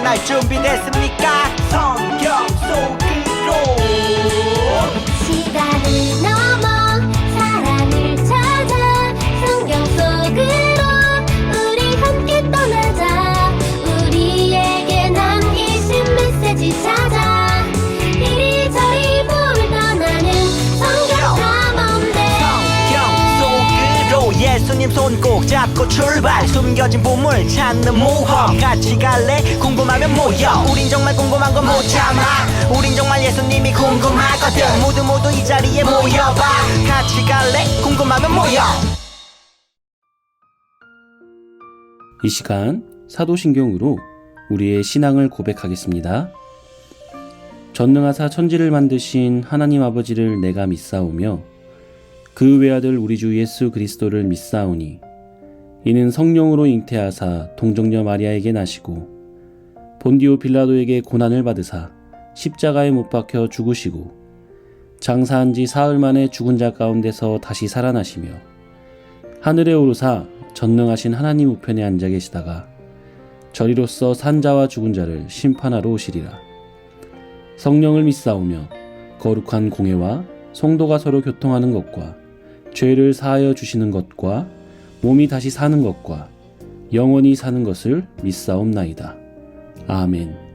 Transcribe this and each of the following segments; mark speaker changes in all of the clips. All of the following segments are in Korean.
Speaker 1: 떠날 준비됐습니까? 성경 속으로
Speaker 2: 시간을 넘어 사랑을 찾아 성경 속으로 우리 함께 떠나자. 우리에게 남기신 메시지 찾아 이리저리 볼 떠나는 성경 탐험대.
Speaker 1: 성경 속으로 예수님 손 꼭 잡고 출발. 숨겨진 보물 찾는 모험 같이 갈래? 궁금하면 모여. 우린 정말 궁금한 건 못 참아. 우린 정말 예수님이 궁금하거든. 모두 이 자리에 모여봐. 같이 갈래? 궁금하면 모여.
Speaker 3: 이 시간 사도신경으로 우리의 신앙을 고백하겠습니다. 전능하사 천지를 만드신 하나님 아버지를 내가 믿사오며 그 외아들 우리 주 예수 그리스도를 믿사오니 이는 성령으로 잉태하사 동정녀 마리아에게 나시고 본디오 빌라도에게 고난을 받으사 십자가에 못 박혀 죽으시고 장사한 지 사흘 만에 죽은 자 가운데서 다시 살아나시며 하늘에 오르사 전능하신 하나님 우편에 앉아 계시다가 저리로서 산자와 죽은 자를 심판하러 오시리라. 성령을 믿사오며 거룩한 공회와 성도가 서로 교통하는 것과 죄를 사하여 주시는 것과 몸이 다시 사는 것과 영원히 사는 것을 믿사옵나이다. 아멘.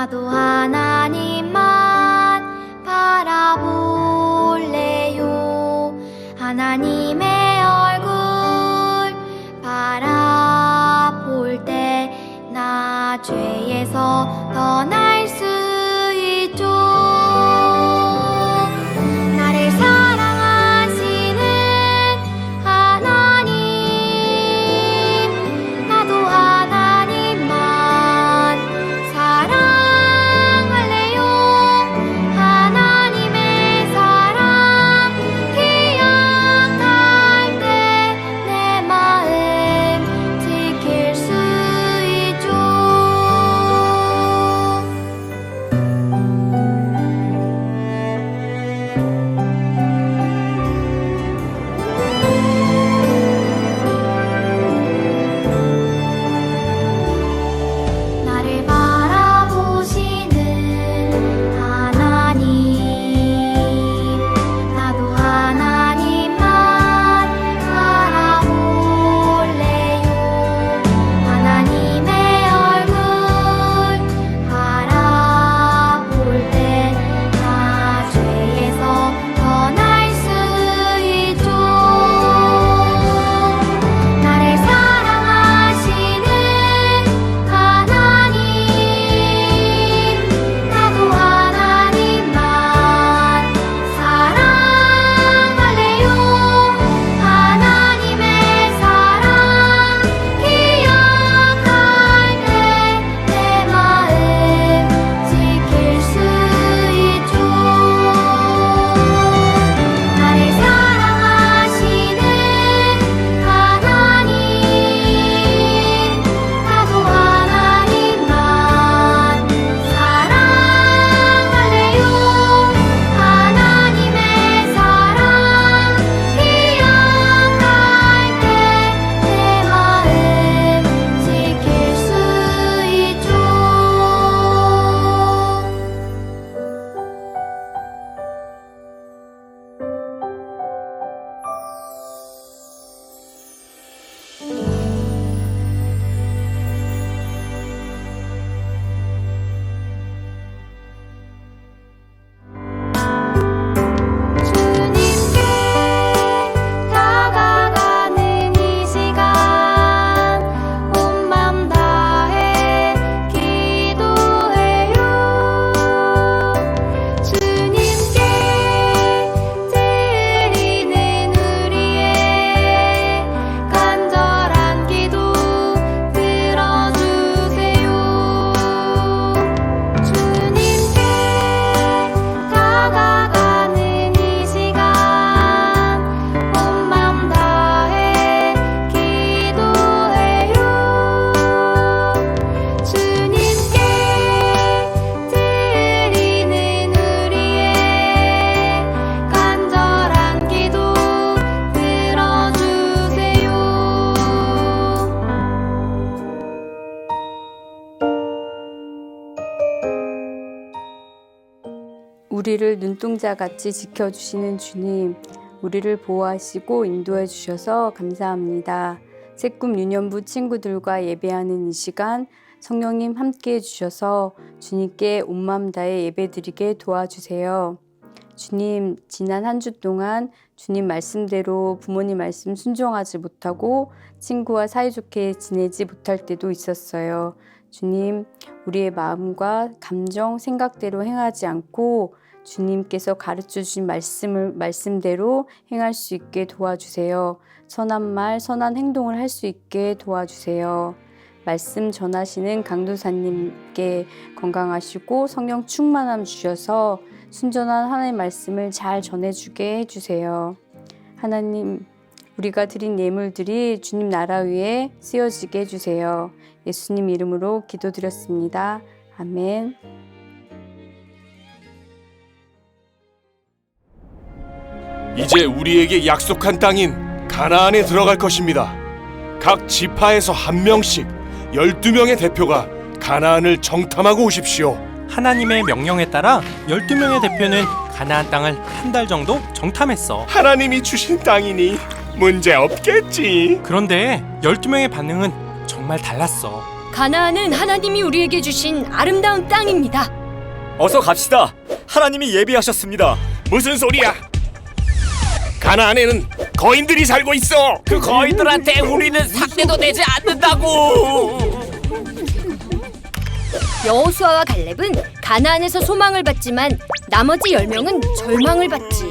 Speaker 2: 나도 하나님만 바라볼래요. 하나님의 얼굴 바라볼 때 나 죄에서 떠날 수 있죠. 나를 사랑하시는 하나님, 나도 하나님만 사랑할래요. 하나님의 사랑 기억할 때 내 마음 지킬 수 있죠. 나를 바라보시는 하나님, 나도 하나님만 바라볼래요. 하나님의 얼굴 바라볼 때 나 죄에서 떠날 수 있죠. 나를 사랑하시는 하나님, 나도 하나님만 사랑할래요. 하나님의 사랑 기억할 때 내 마음 지킬 수 있죠. 나를 사랑하시는 하나님, 나도 하나님만 사랑할래요. 하나님의 사랑 기억할 때 내 마음 지킬 수 있죠. 주님께 다가가는 이 시간 온 맘 다해 기도해요. 주님께 드리는 우리의 간절한 기도 들어주세요. 주님께 다가가는 이 시간 온 맘 다해 기도해요. 주님께 드리는 우리의 간절한 기도 들어주세요.
Speaker 4: 우리를 눈동자같이 지켜주시는 주님, 우리를 보호하시고 인도해 주셔서 감사합니다. 새꿈 유년부 친구들과 예배하는 이 시간 성령님 함께 해주셔서 주님께 온 마음 다해 예배드리게 도와주세요. 주님, 지난 한 주 동안 주님 말씀대로 부모님 말씀 순종하지 못하고 친구와 사이좋게 지내지 못할 때도 있었어요. 주님, 우리의 마음과 감정, 생각대로 행하지 않고 주님께서 가르쳐 주신 말씀대로 행할 수 있게 도와주세요. 선한 말, 선한 행동을 할 수 있게 도와주세요. 말씀 전하시는 강도사님께 건강하시고 성령 충만함 주셔서 순전한 하나님의 말씀을 잘 전해주게 해주세요. 하나님, 우리가 드린 예물들이 주님 나라 위에 쓰여지게 해주세요. 예수님 이름으로 기도드렸습니다. 아멘.
Speaker 5: 이제 우리에게 약속한 땅인 가나안에 들어갈 것입니다. 각 지파에서 한 명씩 12명의 대표가 가나안을 정탐하고 오십시오.
Speaker 6: 하나님의 명령에 따라 12명의 대표는 가나안 땅을 한 달 정도 정탐했어.
Speaker 5: 하나님이 주신 땅이니 문제 없겠지.
Speaker 6: 그런데 12명의 반응은 정말 달랐어.
Speaker 7: 가나안은 하나님이 우리에게 주신 아름다운 땅입니다.
Speaker 8: 어서 갑시다. 하나님이 예비하셨습니다.
Speaker 5: 무슨 소리야? 가나안에는 거인들이 살고 있어.
Speaker 9: 그 거인들한테 우리는 상대도 되지 않는다고.
Speaker 7: 여호수아와 갈렙은 가나안에서 소망을 받지만 나머지 10명은 절망을 받지.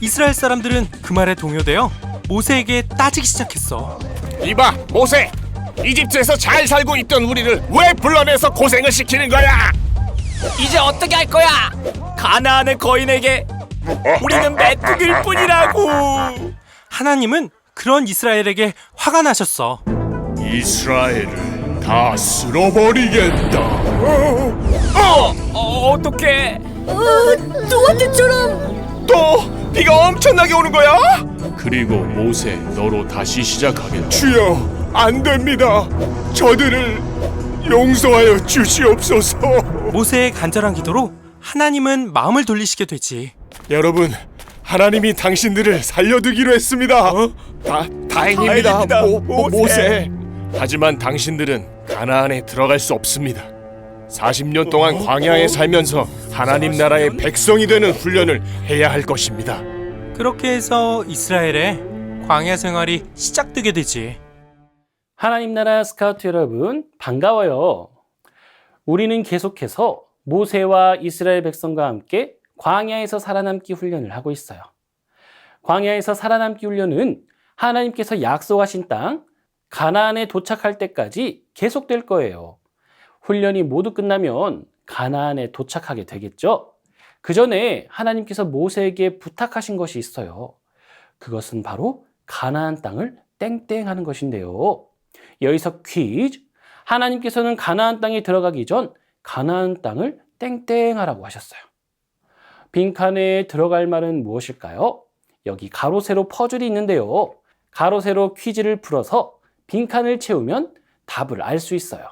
Speaker 6: 이스라엘 사람들은 그 말에 동요되어 모세에게 따지기 시작했어.
Speaker 5: 이봐, 모세. 이집트에서 잘 살고 있던 우리를 왜 불러내서 고생을 시키는 거야?
Speaker 9: 이제 어떻게 할 거야?
Speaker 8: 가나안의 거인에게 우리는 메뚜기일 뿐이라고.
Speaker 6: 하나님은 그런 이스라엘에게 화가 나셨어.
Speaker 5: 이스라엘을 다 쓸어버리겠다.
Speaker 8: 어떡해.
Speaker 7: 또한테처럼.
Speaker 5: 또 비가 엄청나게 오는 거야?
Speaker 10: 그리고 모세 너로 다시 시작하겠다.
Speaker 5: 주여, 안 됩니다. 저들을 용서하여 주시옵소서.
Speaker 6: 모세의 간절한 기도로 하나님은 마음을 돌리시게 되지.
Speaker 5: 여러분, 하나님이 당신들을 살려두기로 했습니다. 다행입니다,
Speaker 8: 다행입니다,
Speaker 5: 모세. 하지만 당신들은 가나안에 들어갈 수 없습니다. 40년 동안 광야에 살면서 하나님 나라의 백성이 되는 훈련을 해야 할 것입니다.
Speaker 6: 그렇게 해서 이스라엘의 광야 생활이 시작되게 되지.
Speaker 3: 하나님 나라 스카우트 여러분, 반가워요. 우리는 계속해서 모세와 이스라엘 백성과 함께 광야에서 살아남기 훈련을 하고 있어요. 광야에서 살아남기 훈련은 하나님께서 약속하신 땅 가나안에 도착할 때까지 계속될 거예요. 훈련이 모두 끝나면 가나안에 도착하게 되겠죠. 그 전에 하나님께서 모세에게 부탁하신 것이 있어요. 그것은 바로 가나안 땅을 땡땡하는 것인데요. 여기서 퀴즈. 하나님께서는 가나안 땅에 들어가기 전 가나안 땅을 땡땡하라고 하셨어요. 빈칸에 들어갈 말은 무엇일까요? 여기 가로 세로 퍼즐이 있는데요. 가로 세로 퀴즈를 풀어서 빈칸을 채우면 답을 알 수 있어요.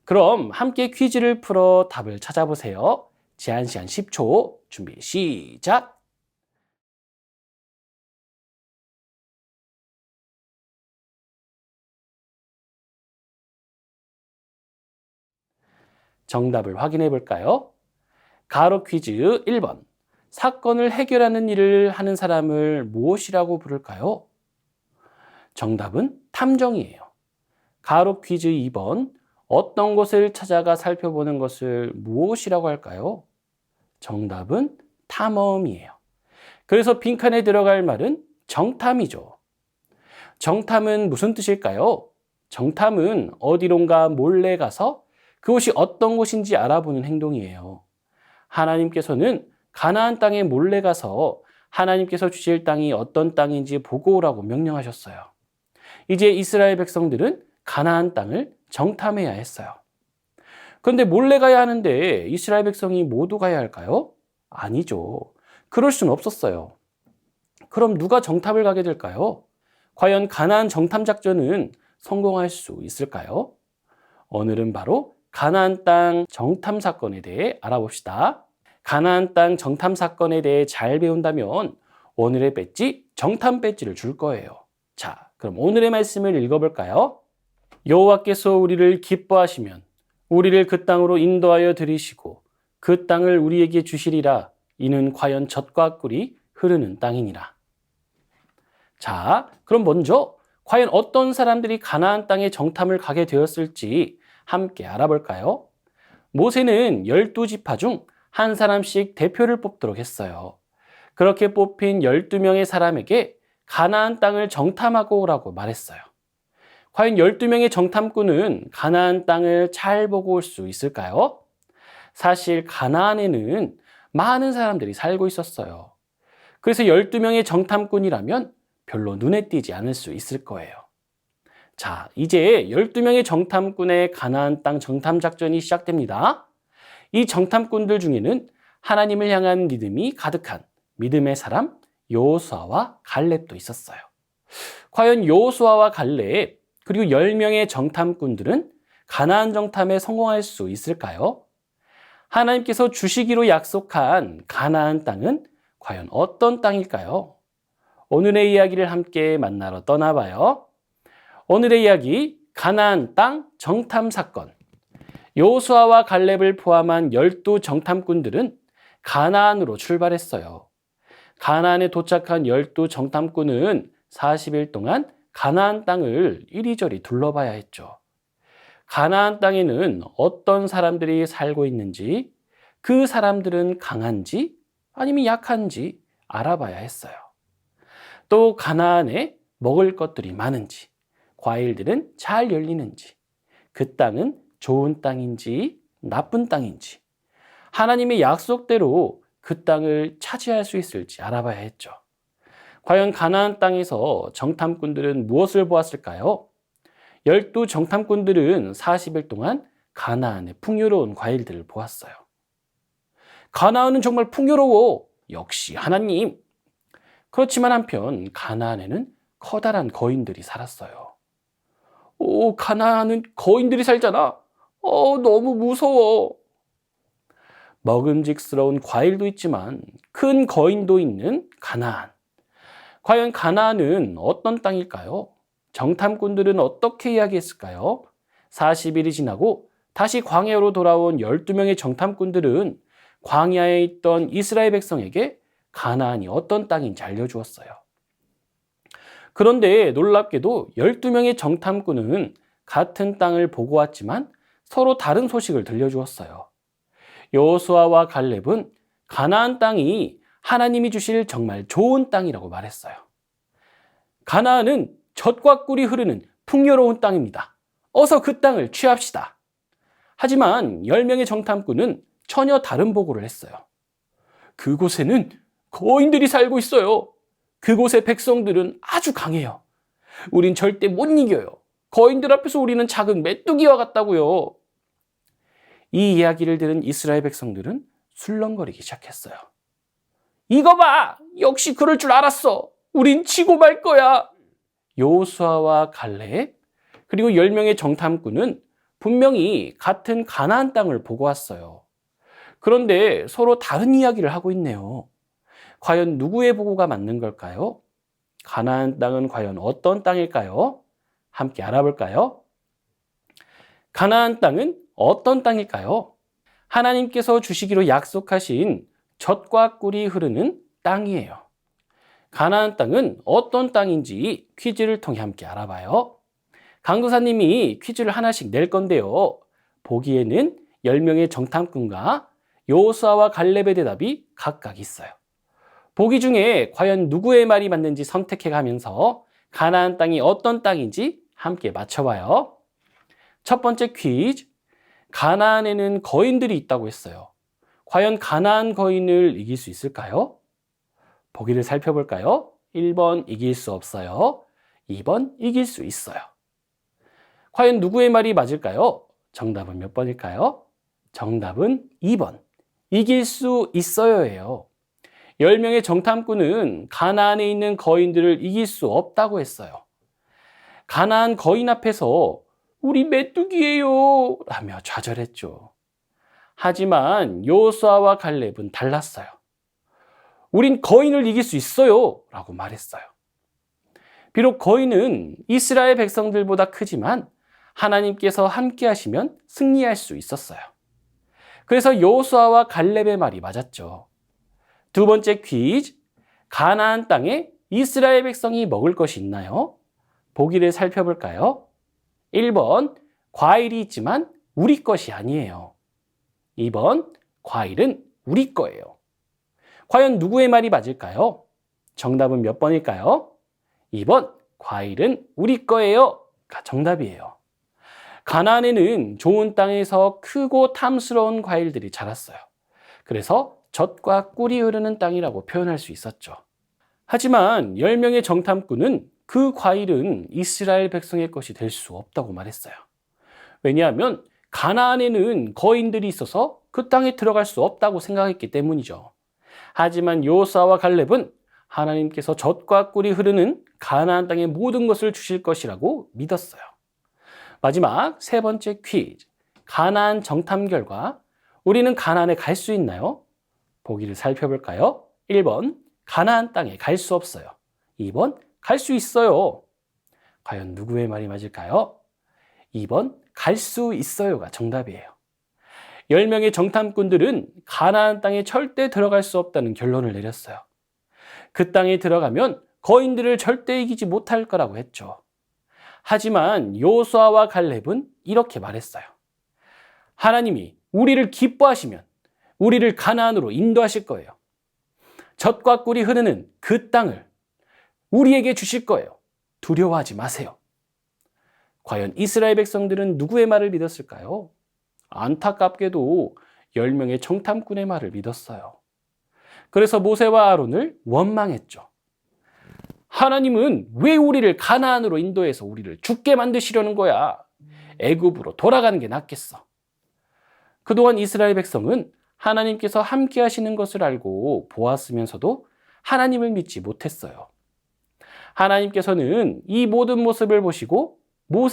Speaker 3: 그럼 함께 퀴즈를 풀어 답을 찾아보세요. 제한 시간 10초. 준비 시작. 정답을 확인해 볼까요? 가로 퀴즈 1번. 사건을 해결하는 일을 하는 사람을 무엇이라고 부를까요? 정답은 탐정이에요. 가로 퀴즈 2번. 어떤 곳을 찾아가 살펴보는 것을 무엇이라고 할까요? 정답은 탐험이에요. 그래서 빈칸에 들어갈 말은 정탐이죠. 정탐은 무슨 뜻일까요? 정탐은 어디론가 몰래 가서 그곳이 어떤 곳인지 알아보는 행동이에요. 하나님께서는 가나안 땅에 몰래 가서 하나님께서 주실 땅이 어떤 땅인지 보고 오라고 명령하셨어요. 이제 이스라엘 백성들은 가나안 땅을 정탐해야 했어요. 그런데 몰래 가야 하는데 이스라엘 백성이 모두 가야 할까요? 아니죠. 그럴 수는 없었어요. 그럼 누가 정탐을 가게 될까요? 과연 가나안 정탐 작전은 성공할 수 있을까요? 오늘은 바로 가나안 땅 정탐 사건에 대해 알아봅시다. 가나안 땅 정탐 사건에 대해 잘 배운다면 오늘의 배지, 정탐 배지를 줄 거예요. 자, 그럼 오늘의 말씀을 읽어볼까요? 여호와께서 우리를 기뻐하시면 우리를 그 땅으로 인도하여 들이시고 그 땅을 우리에게 주시리라. 이는 과연 젖과 꿀이 흐르는 땅이니라. 자, 그럼 먼저 과연 어떤 사람들이 가나안 땅에 정탐을 가게 되었을지 함께 알아볼까요? 모세는 12지파 중 한 사람씩 대표를 뽑도록 했어요. 그렇게 뽑힌 12명의 사람에게 가나안 땅을 정탐하고 오라고 말했어요. 과연 12명의 정탐꾼은 가나안 땅을 잘 보고 올 수 있을까요? 사실 가나안에는 많은 사람들이 살고 있었어요. 그래서 12명의 정탐꾼이라면 별로 눈에 띄지 않을 수 있을 거예요. 자, 이제 12명의 정탐꾼의 가나안 땅 정탐 작전이 시작됩니다. 이 정탐꾼들 중에는 하나님을 향한 믿음이 가득한 믿음의 사람 여호수아와 갈렙도 있었어요. 과연 여호수아와 갈렙 그리고 10명의 정탐꾼들은 가나안 정탐에 성공할 수 있을까요? 하나님께서 주시기로 약속한 가나안 땅은 과연 어떤 땅일까요? 오늘의 이야기를 함께 만나러 떠나봐요. 오늘의 이야기 가나안 땅 정탐 사건. 여호수아와 갈렙을 포함한 12 정탐꾼들은 가나안으로 출발했어요. 가나안에 도착한 12 정탐꾼은 40일 동안 가나안 땅을 이리저리 둘러봐야 했죠. 가나안 땅에는 어떤 사람들이 살고 있는지, 그 사람들은 강한지 아니면 약한지 알아봐야 했어요. 또 가나안에 먹을 것들이 많은지, 과일들은 잘 열리는지, 그 땅은 좋은 땅인지 나쁜 땅인지, 하나님의 약속대로 그 땅을 차지할 수 있을지 알아봐야 했죠. 과연 가나안 땅에서 정탐꾼들은 무엇을 보았을까요? 12 정탐꾼들은 40일 동안 가나안의 풍요로운 과일들을 보았어요. 가나안은 정말 풍요로워. 역시 하나님. 그렇지만 한편 가나안에는 커다란 거인들이 살았어요. 오, 가나안은 거인들이 살잖아. 너무 무서워. 먹음직스러운 과일도 있지만 큰 거인도 있는 가나안. 과연 가나안은 어떤 땅일까요? 정탐꾼들은 어떻게 이야기했을까요? 40일이 지나고 다시 광야로 돌아온 12명의 정탐꾼들은 광야에 있던 이스라엘 백성에게 가나안이 어떤 땅인지 알려주었어요. 그런데 놀랍게도 12명의 정탐꾼은 같은 땅을 보고 왔지만 서로 다른 소식을 들려주었어요. 여호수아와 갈렙은 가나안 땅이 하나님이 주실 정말 좋은 땅이라고 말했어요. 가나안은 젖과 꿀이 흐르는 풍요로운 땅입니다. 어서 그 땅을 취합시다. 하지만 10명의 정탐꾼은 전혀 다른 보고를 했어요. 그곳에는 거인들이 살고 있어요. 그곳의 백성들은 아주 강해요. 우린 절대 못 이겨요. 거인들 앞에서 우리는 작은 메뚜기와 같다고요. 이 이야기를 들은 이스라엘 백성들은 술렁거리기 시작했어요. 이거 봐! 역시 그럴 줄 알았어. 우린 지고 말 거야. 여호수아와 갈렙 그리고 10명의 정탐꾼은 분명히 같은 가나안 땅을 보고 왔어요. 그런데 서로 다른 이야기를 하고 있네요. 과연 누구의 보고가 맞는 걸까요? 가나안 땅은 과연 어떤 땅일까요? 함께 알아볼까요? 가나안 땅은 어떤 땅일까요? 하나님께서 주시기로 약속하신 젖과 꿀이 흐르는 땅이에요. 가나안 땅은 어떤 땅인지 퀴즈를 통해 함께 알아봐요. 강도사님이 퀴즈를 하나씩 낼 건데요. 보기에는 10명의 정탐꾼과 여호수아와 갈렙의 대답이 각각 있어요. 보기 중에 과연 누구의 말이 맞는지 선택해 가면서 가나안 땅이 어떤 땅인지 함께 맞춰봐요. 첫 번째 퀴즈. 가나안에는 거인들이 있다고 했어요. 과연 가나안 거인을 이길 수 있을까요? 보기를 살펴볼까요? 1번 이길 수 없어요. 2번 이길 수 있어요. 과연 누구의 말이 맞을까요? 정답은 몇 번일까요? 정답은 2번. 이길 수 있어요예요. 10명의 정탐꾼은 가나안에 있는 거인들을 이길 수 없다고 했어요. 가나안 거인 앞에서 우리 메뚜기예요 라며 좌절했죠. 하지만 여호수아와 갈렙은 달랐어요. 우린 거인을 이길 수 있어요 라고 말했어요. 비록 거인은 이스라엘 백성들보다 크지만 하나님께서 함께 하시면 승리할 수 있었어요. 그래서 여호수아와 갈렙의 말이 맞았죠. 두 번째 퀴즈. 가나안 땅에 이스라엘 백성이 먹을 것이 있나요? 보기를 살펴볼까요? 1번 과일이 있지만 우리 것이 아니에요. 2번 과일은 우리 거예요. 과연 누구의 말이 맞을까요? 정답은 몇 번일까요? 2번 과일은 우리 거예요가 정답이에요. 가나안에는 좋은 땅에서 크고 탐스러운 과일들이 자랐어요. 그래서 젖과 꿀이 흐르는 땅이라고 표현할 수 있었죠. 하지만 10명의 정탐꾼은 그 과일은 이스라엘 백성의 것이 될 수 없다고 말했어요. 왜냐하면 가나안에는 거인들이 있어서 그 땅에 들어갈 수 없다고 생각했기 때문이죠. 하지만 여호수아와 갈렙은 하나님께서 젖과 꿀이 흐르는 가나안 땅의 모든 것을 주실 것이라고 믿었어요. 마지막 세 번째 퀴즈. 가나안 정탐 결과 우리는 가나안에 갈 수 있나요? 보기를 살펴볼까요? 1번 가나안 땅에 갈 수 없어요. 2번 갈 수 있어요. 과연 누구의 말이 맞을까요? 2번 갈 수 있어요가 정답이에요. 10명의 정탐꾼들은 가나안 땅에 절대 들어갈 수 없다는 결론을 내렸어요. 그 땅에 들어가면 거인들을 절대 이기지 못할 거라고 했죠. 하지만 여호수아와 갈렙은 이렇게 말했어요. 하나님이 우리를 기뻐하시면 우리를 가나안으로 인도하실 거예요. 젖과 꿀이 흐르는 그 땅을 우리에게 주실 거예요. 두려워하지 마세요. 과연 이스라엘 백성들은 누구의 말을 믿었을까요? 안타깝게도 10명의 정탐꾼의 말을 믿었어요. 그래서 모세와 아론을 원망했죠. 하나님은 왜 우리를 가나안으로 인도해서 우리를 죽게 만드시려는 거야? 애굽으로 돌아가는 게 낫겠어. 그동안 이스라엘 백성은 하나님께서 함께 하시는 것을 알고 보았으면서도 하나님을 믿지 못했어요. 하나님께서는 이 모든 모습을 보시고